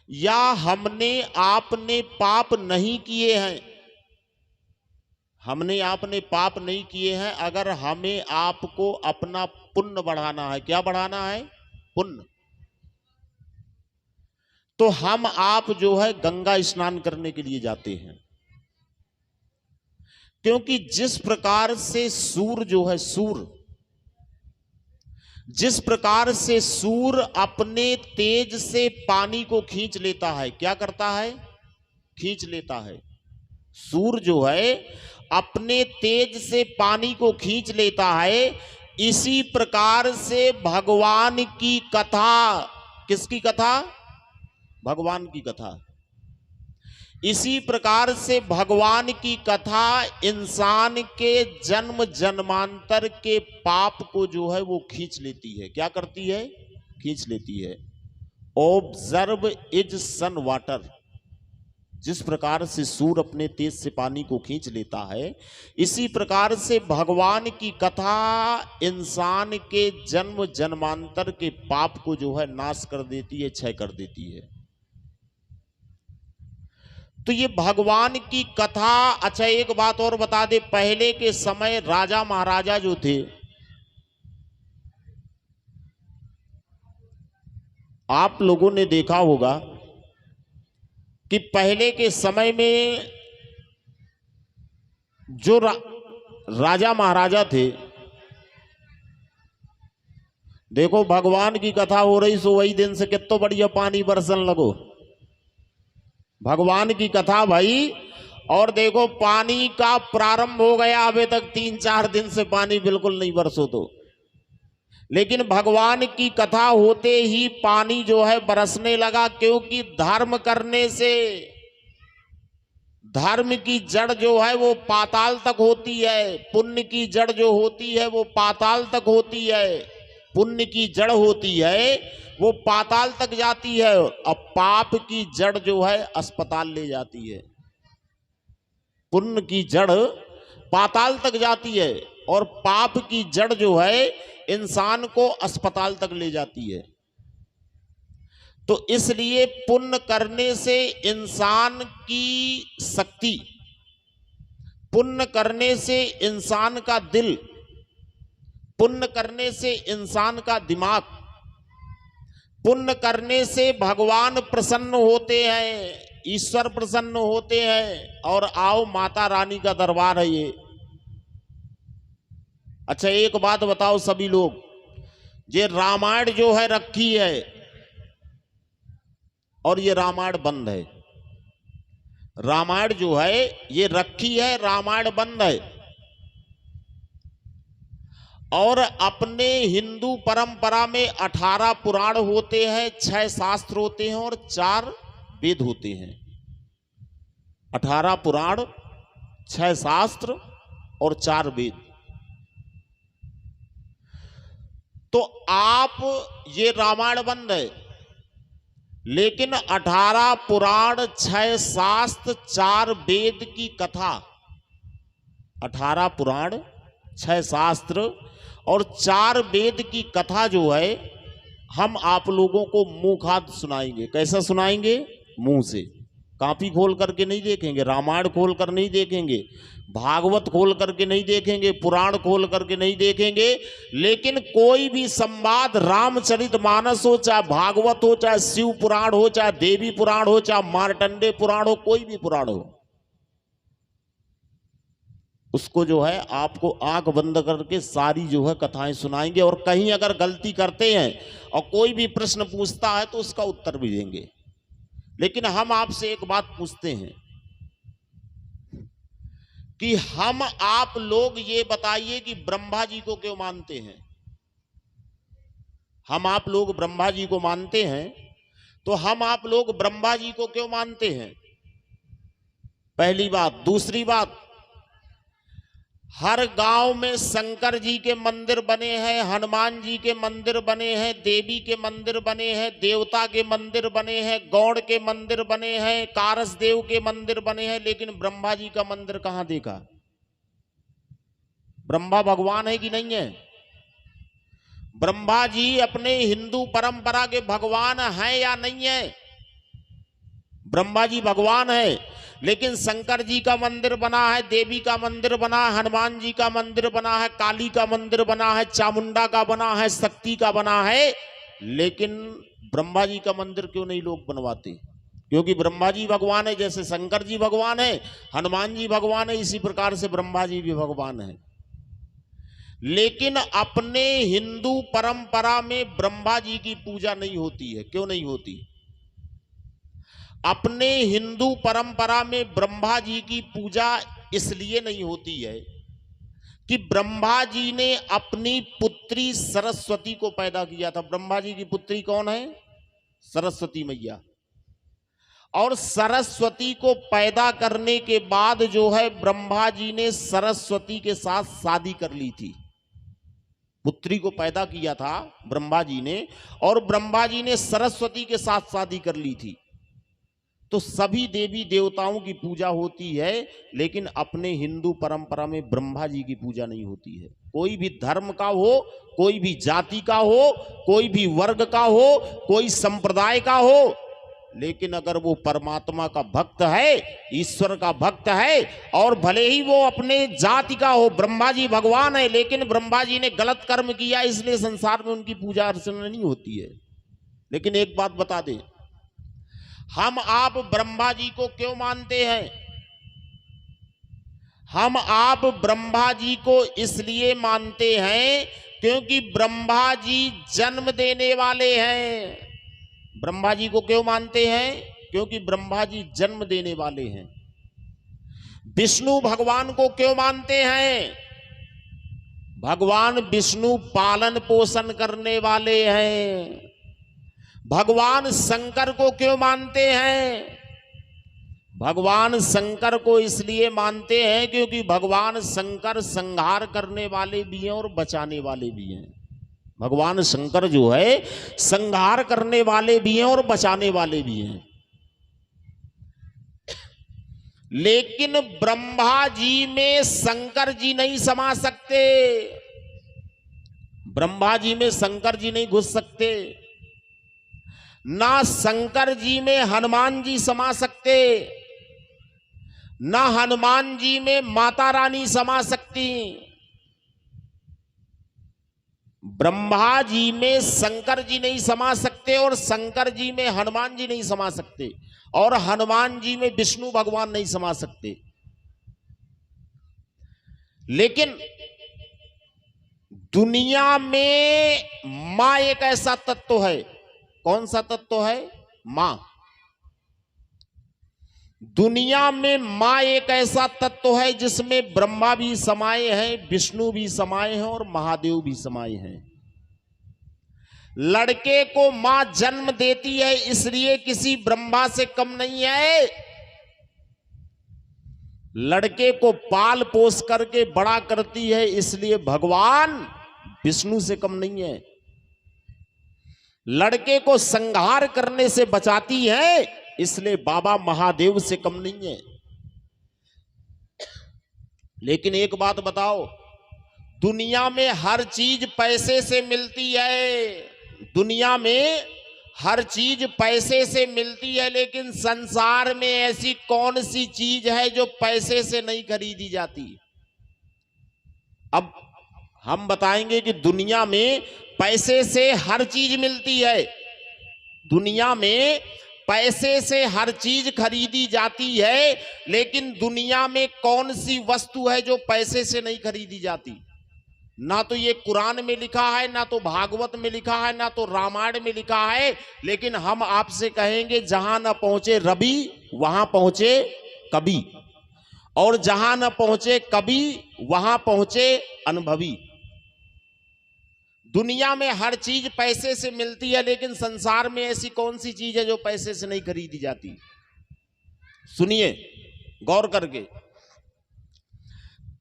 या हमने आपने पाप नहीं किए हैं, हमने आपने पाप नहीं किए हैं, अगर हमें आपको अपना पुण्य बढ़ाना है, क्या बढ़ाना है? पुण्य। तो हम आप जो है गंगा स्नान करने के लिए जाते हैं, क्योंकि जिस प्रकार से सूर्य जो है, सूर्य जिस प्रकार से सूर्य अपने तेज से पानी को खींच लेता है, क्या करता है? खींच लेता है। सूर्य जो है अपने तेज से पानी को खींच लेता है, इसी प्रकार से भगवान की कथा, किसकी कथा? भगवान की कथा। इसी प्रकार से भगवान की कथा इंसान के जन्म जन्मांतर के पाप को जो है वो खींच लेती है। क्या करती है? खींच लेती है। ऑब्जर्व इज सन वाटर, जिस प्रकार से सूर्य अपने तेज से पानी को खींच लेता है, इसी प्रकार से भगवान की कथा इंसान के जन्म जन्मांतर के पाप को जो है नाश कर देती है, क्षय कर देती है। तो ये भगवान की कथा। अच्छा, एक बात और बता दे, पहले के समय राजा महाराजा जो थे, आप लोगों ने देखा होगा कि पहले के समय में जो राजा महाराजा थे, देखो भगवान की कथा हो रही सो वही दिन से कितना बढ़िया पानी बरसन लगो, भगवान की कथा भाई। और देखो पानी का प्रारंभ हो गया, अभी तक 3-4 दिन से पानी बिल्कुल नहीं बरसो तो, लेकिन भगवान की कथा होते ही पानी जो है बरसने लगा, क्योंकि धर्म करने से धर्म की जड़ जो है वो पाताल तक होती है, पुण्य की जड़ जो होती है वो पाताल तक होती है, पुण्य की जड़ होती है वो पाताल तक जाती है, और पाप की जड़ जो है अस्पताल ले जाती है। पुण्य की जड़ पाताल तक जाती है और पाप की जड़ जो है इंसान को अस्पताल तक ले जाती है। तो इसलिए पुण्य करने से इंसान की शक्ति, पुण्य करने से इंसान का दिल, पुण्य करने से इंसान का दिमाग, पुण्य करने से भगवान प्रसन्न होते हैं, ईश्वर प्रसन्न होते हैं। और आओ माता रानी का दरबार है ये। अच्छा, एक बात बताओ सभी लोग, ये रामायण जो है रखी है और ये रामायण बंद है। रामायण जो है ये रखी है, रामायण बंद है। और अपने हिंदू परंपरा में 18 पुराण होते हैं, 6 शास्त्र होते हैं और 4 वेद होते हैं। 18 पुराण, 6 शास्त्र और 4 वेद। तो आप, ये रामायण बंद है, लेकिन 18 पुराण, 6 शास्त्र, 4 वेद की कथा, 18 पुराण, 6 शास्त्र और 4 वेद की कथा जो है हम आप लोगों को मुंह सुनाएंगे। कैसा सुनाएंगे? मुंह से। कॉपी खोल करके नहीं देखेंगे, रामायण खोल कर नहीं देखेंगे, भागवत खोल करके नहीं देखेंगे, पुराण खोल करके नहीं देखेंगे, लेकिन कोई भी संवाद, रामचरितमानस हो, चाहे भागवत हो, चाहे शिव पुराण हो, चाहे देवी पुराण हो, चाहे मार्तंडे पुराण हो, कोई भी पुराण हो, उसको जो है आपको आंख बंद करके सारी जो है कथाएं सुनाएंगे। और कहीं अगर गलती करते हैं और कोई भी प्रश्न पूछता है तो उसका उत्तर भी देंगे। लेकिन हम आपसे एक बात पूछते हैं कि हम आप लोग ये बताइए कि ब्रह्मा जी को क्यों मानते हैं? हम आप लोग ब्रह्मा जी को मानते हैं, तो हम आप लोग ब्रह्मा जी को क्यों मानते हैं? पहली बात। दूसरी बात, हर गांव में शंकर जी के मंदिर बने हैं, हनुमान जी के मंदिर बने हैं, देवी के मंदिर बने हैं, देवता के मंदिर बने हैं, गौड़ के मंदिर बने हैं, कारस देव के मंदिर बने हैं, लेकिन ब्रह्मा जी का मंदिर कहां देखा? ब्रह्मा भगवान है कि नहीं है? ब्रह्मा जी अपने हिंदू परंपरा के भगवान हैं या नहीं है? ब्रह्मा जी भगवान है, लेकिन शंकर जी का मंदिर बना है, देवी का मंदिर बना है, हनुमान जी का मंदिर बना है, काली का मंदिर बना है, चामुंडा का बना है, शक्ति का बना है, लेकिन ब्रह्मा जी का मंदिर क्यों नहीं लोग बनवाते? क्योंकि ब्रह्मा जी भगवान है, जैसे शंकर जी भगवान है, हनुमान जी भगवान है, इसी प्रकार से ब्रह्मा जी भी भगवान है। लेकिन अपने हिंदू परंपरा में ब्रह्मा जी की पूजा नहीं होती है। क्यों नहीं होती? अपने हिंदू परंपरा में ब्रह्मा जी की पूजा इसलिए नहीं होती है कि ब्रह्मा जी ने अपनी पुत्री सरस्वती को पैदा किया था। ब्रह्मा जी की पुत्री कौन है? सरस्वती मैया। और सरस्वती को पैदा करने के बाद जो है ब्रह्मा जी ने सरस्वती के साथ शादी कर ली थी। पुत्री को पैदा किया था ब्रह्मा जी ने, और ब्रह्मा जी ने सरस्वती के साथ शादी कर ली थी। तो सभी देवी देवताओं की पूजा होती है, लेकिन अपने हिंदू परंपरा में ब्रह्मा जी की पूजा नहीं होती है। कोई भी धर्म का हो, कोई भी जाति का हो, कोई भी वर्ग का हो, कोई संप्रदाय का हो, लेकिन अगर वो परमात्मा का भक्त है, ईश्वर का भक्त है, और भले ही वो अपने जाति का हो, ब्रह्मा जी भगवान है, लेकिन ब्रह्मा जी ने गलत कर्म किया, इसलिए संसार में उनकी पूजा अर्चना नहीं होती है। लेकिन एक बात बता दें, हम आप ब्रह्मा जी को क्यों मानते हैं? हम आप ब्रह्मा जी को इसलिए मानते हैं क्योंकि ब्रह्मा जी जन्म देने वाले हैं। ब्रह्मा जी को क्यों मानते हैं? क्योंकि ब्रह्मा जी जन्म देने वाले हैं। विष्णु भगवान को क्यों मानते हैं? भगवान विष्णु पालन पोषण करने वाले हैं। भगवान शंकर को क्यों मानते हैं? भगवान शंकर को इसलिए मानते हैं क्योंकि भगवान शंकर संहार करने वाले भी हैं और बचाने वाले भी हैं। भगवान शंकर जो है संहार करने वाले भी हैं और बचाने वाले भी हैं। लेकिन ब्रह्मा जी में शंकर जी नहीं समा सकते। ब्रह्मा जी में शंकर जी नहीं घुस सकते, ना शंकर जी में हनुमान जी समा सकते, ना हनुमान जी में माता रानी समा सकती। ब्रह्मा जी में शंकर जी नहीं समा सकते, और शंकर जी में हनुमान जी नहीं समा सकते, और हनुमान जी में विष्णु भगवान नहीं समा सकते। लेकिन दुनिया में मां एक ऐसा तत्व है। कौन सा तत्व है? मां। दुनिया में मां एक ऐसा तत्व है जिसमें ब्रह्मा भी समाये हैं, विष्णु भी समाये हैं, और महादेव भी समाये हैं। लड़के को मां जन्म देती है इसलिए किसी ब्रह्मा से कम नहीं है। लड़के को पाल पोस करके बड़ा करती है इसलिए भगवान विष्णु से कम नहीं है। लड़के को संहार करने से बचाती है इसलिए बाबा महादेव से कम नहीं है। लेकिन एक बात बताओ, दुनिया में हर चीज पैसे से मिलती है। दुनिया में हर चीज पैसे से मिलती है, लेकिन संसार में ऐसी कौन सी चीज है जो पैसे से नहीं खरीदी जाती? अब हम बताएंगे कि दुनिया में पैसे से हर चीज मिलती है। दुनिया में पैसे से हर चीज खरीदी जाती है, लेकिन दुनिया में कौन सी वस्तु है जो पैसे से नहीं खरीदी जाती? ना तो ये कुरान में लिखा है, ना तो भागवत में लिखा है, ना तो रामायण में लिखा है। लेकिन हम आपसे कहेंगे, जहां न पहुंचे रवि वहां पहुंचे कवि, और जहां न पहुंचे कवि वहां पहुंचे अनुभवी। दुनिया में हर चीज पैसे से मिलती है, लेकिन संसार में ऐसी कौन सी चीज है जो पैसे से नहीं खरीदी जाती? सुनिए गौर करके।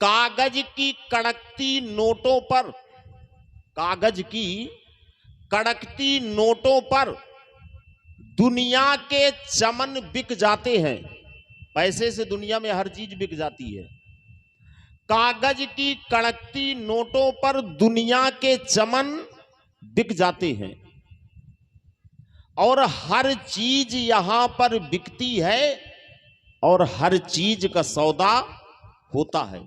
कागज की कड़कती नोटों पर, कागज की कड़कती नोटों पर दुनिया के चमन बिक जाते हैं। पैसे से दुनिया में हर चीज बिक जाती है। कागज की कड़कती नोटों पर दुनिया के चमन बिक जाते हैं, और हर चीज यहां पर बिकती है और हर चीज का सौदा होता है।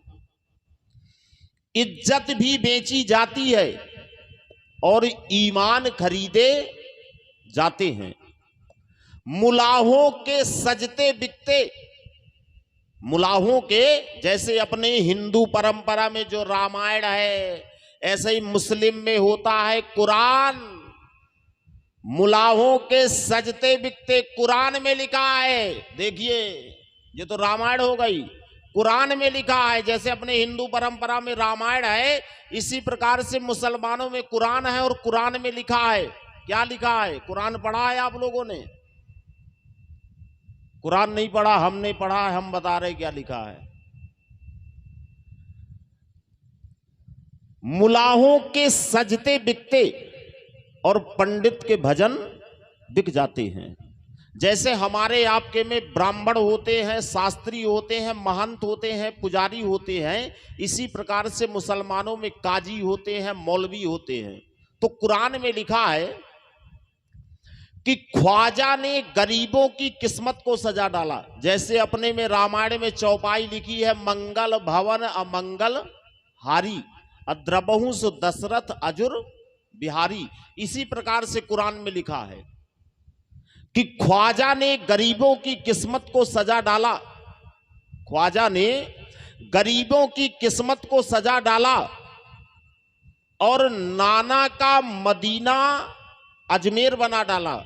इज्जत भी बेची जाती है और ईमान खरीदे जाते हैं। मुलाहों के सजते बिकते, मुलाहों के, जैसे अपने हिंदू परंपरा में जो रामायण है, ऐसे ही मुस्लिम में होता है कुरान। मुलाहों के सजते बिकते कुरान में लिखा है। देखिए, ये तो रामायण हो गई, कुरान में लिखा है। जैसे अपने हिंदू परंपरा में रामायण है, इसी प्रकार से मुसलमानों में कुरान है और कुरान में लिखा है। क्या लिखा है? कुरान पढ़ा है आप लोगों ने? कुरान नहीं पढ़ा, हमने पढ़ा है, हम बता रहे क्या लिखा है। मुलाहों के सजते बिकते और पंडित के भजन बिक जाते हैं। जैसे हमारे आपके में ब्राह्मण होते हैं, शास्त्री होते हैं, महंत होते हैं, पुजारी होते हैं, इसी प्रकार से मुसलमानों में काजी होते हैं, मौलवी होते हैं। तो कुरान में लिखा है कि ख्वाजा ने गरीबों की किस्मत को सजा डाला। जैसे अपने में रामायण में चौपाई लिखी है, मंगल भवन अमंगल हारी, अद्रबहु सु दशरथ अजुर बिहारी। इसी प्रकार से कुरान में लिखा है कि ख्वाजा ने गरीबों की किस्मत को सजा डाला। ख्वाजा ने गरीबों की किस्मत को सजा डाला और नाना का मदीना अजमेर बना डाला।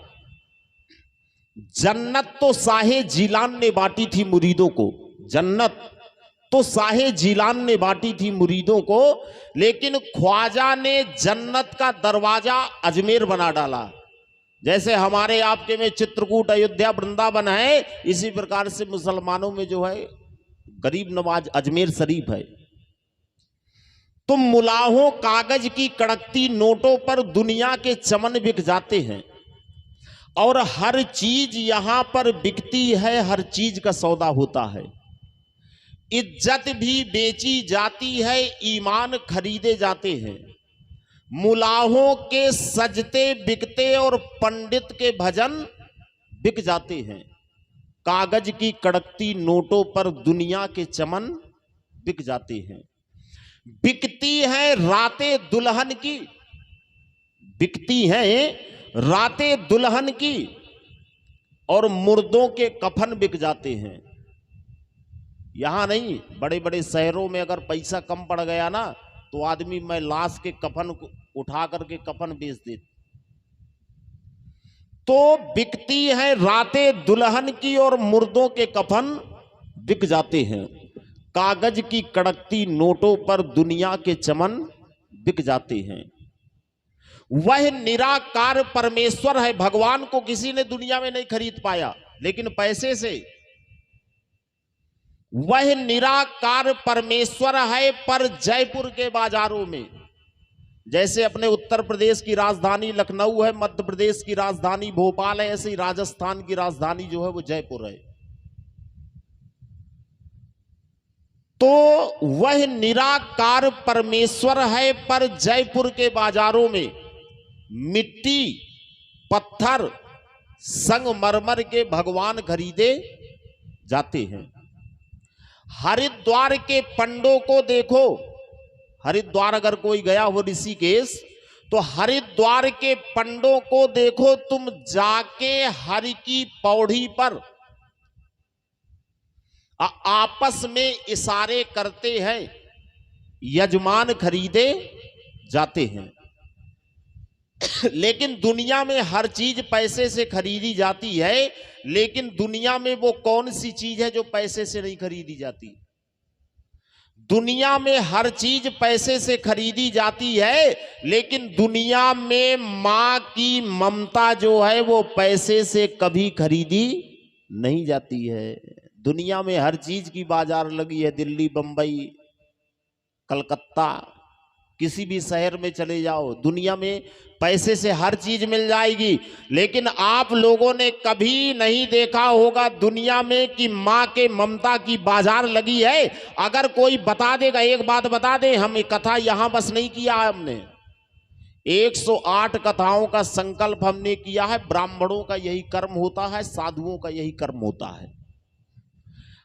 जन्नत तो साहे जीलान ने बांटी थी मुरीदों को, जन्नत तो साहे जीलान ने बांटी थी मुरीदों को, लेकिन ख्वाजा ने जन्नत का दरवाजा अजमेर बना डाला। जैसे हमारे आपके में चित्रकूट, अयोध्या, वृंदावन है, इसी प्रकार से मुसलमानों में जो है गरीब नवाज अजमेर शरीफ है। तो मुलाहों कागज की कड़कती नोटों पर दुनिया के चमन बिक जाते हैं और हर चीज यहां पर बिकती है, हर चीज का सौदा होता है। इज्जत भी बेची जाती है, ईमान खरीदे जाते हैं। मुलाहों के सजते बिकते और पंडित के भजन बिक जाते हैं। कागज की कड़कती नोटों पर दुनिया के चमन बिक जाते हैं। बिकती है रातें दुल्हन की, बिकती हैं रातें दुल्हन की और मुर्दों के कफन बिक जाते हैं। यहां नहीं, बड़े बड़े शहरों में अगर पैसा कम पड़ गया ना, तो आदमी मैं लाश के कफन को उठा करके कफन बेच दे। तो बिकती है रातें दुल्हन की और मुर्दों के कफन बिक जाते हैं। कागज की कड़कती नोटों पर दुनिया के चमन बिक जाते हैं। वह निराकार परमेश्वर है। भगवान को किसी ने दुनिया में नहीं खरीद पाया, लेकिन पैसे से। वह निराकार परमेश्वर है, पर जयपुर के बाजारों में, जैसे अपने उत्तर प्रदेश की राजधानी लखनऊ है, मध्य प्रदेश की राजधानी भोपाल है, ऐसे ही राजस्थान की राजधानी जो है वो जयपुर है। तो वह निराकार परमेश्वर है, पर जयपुर के बाजारों में मिट्टी, पत्थर, संगमरमर के भगवान खरीदे जाते हैं। हरिद्वार के पंडों को देखो, हरिद्वार अगर कोई गया हो ऋषिकेश, तो हरिद्वार के पंडों को देखो तुम जाके, हरि की पौड़ी पर आपस में इशारे करते हैं, यजमान खरीदे जाते हैं। लेकिन दुनिया में हर चीज पैसे से खरीदी जाती है, लेकिन दुनिया में वो कौन सी चीज है जो पैसे से नहीं खरीदी जाती? दुनिया में हर चीज पैसे से खरीदी जाती है, लेकिन दुनिया में मां की ममता जो है वो पैसे से कभी खरीदी नहीं जाती है। दुनिया में हर चीज की बाजार लगी है। दिल्ली, बंबई, कलकत्ता, किसी भी शहर में चले जाओ, दुनिया में पैसे से हर चीज मिल जाएगी। लेकिन आप लोगों ने कभी नहीं देखा होगा दुनिया में कि मां के ममता की बाजार लगी है। अगर कोई बता देगा, एक बात बता दे, हम एक कथा यहां बस नहीं किया हमने, 108 कथाओं का संकल्प हमने किया है। ब्राह्मणों का यही कर्म होता है, साधुओं का यही कर्म होता है।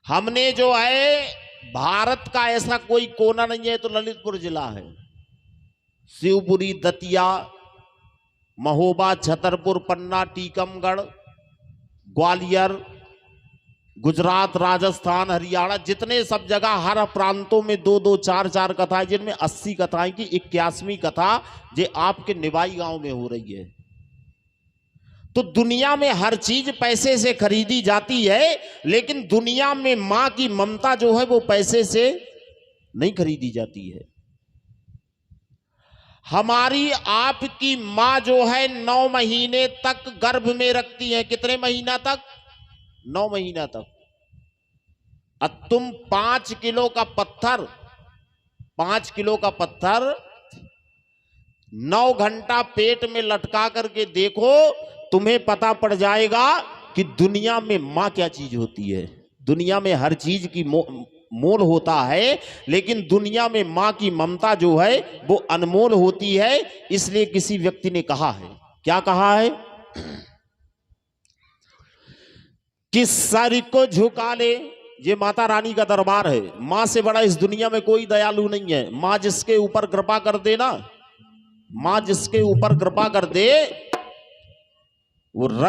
हमने जो है, भारत का ऐसा कोई कोना नहीं है तो ललितपुर जिला है। शिवपुरी, दतिया, महोबा, छतरपुर, पन्ना, टीकमगढ़, ग्वालियर, गुजरात, राजस्थान, हरियाणा, जितने सब जगह हर प्रांतों में 2-2, 4-4 कथाएं, जिनमें 80 कथाएं की 81वीं कथा जो आपके निवाई गांव में हो रही है। तो दुनिया में हर चीज पैसे से खरीदी जाती है, लेकिन दुनिया में मां की ममता जो है वो पैसे से नहीं खरीदी जाती है। हमारी आपकी मां जो है 9 महीने तक गर्भ में रखती है। कितने महीना तक? 9 महीना तक। अब तुम 5 किलो का पत्थर 9 घंटा पेट में लटका करके देखो, तुम्हें पता पड़ जाएगा कि दुनिया में मां क्या चीज होती है। दुनिया में हर चीज की मोल होता है, लेकिन दुनिया में मां की ममता जो है वो अनमोल होती है। इसलिए किसी व्यक्ति ने कहा है, क्या कहा है, कि सर को झुका ले। ये माता रानी का दरबार है। मां से बड़ा इस दुनिया में कोई दयालु नहीं है। मां जिसके ऊपर कृपा कर दे ना, मां जिसके ऊपर कृपा कर दे, वो रंग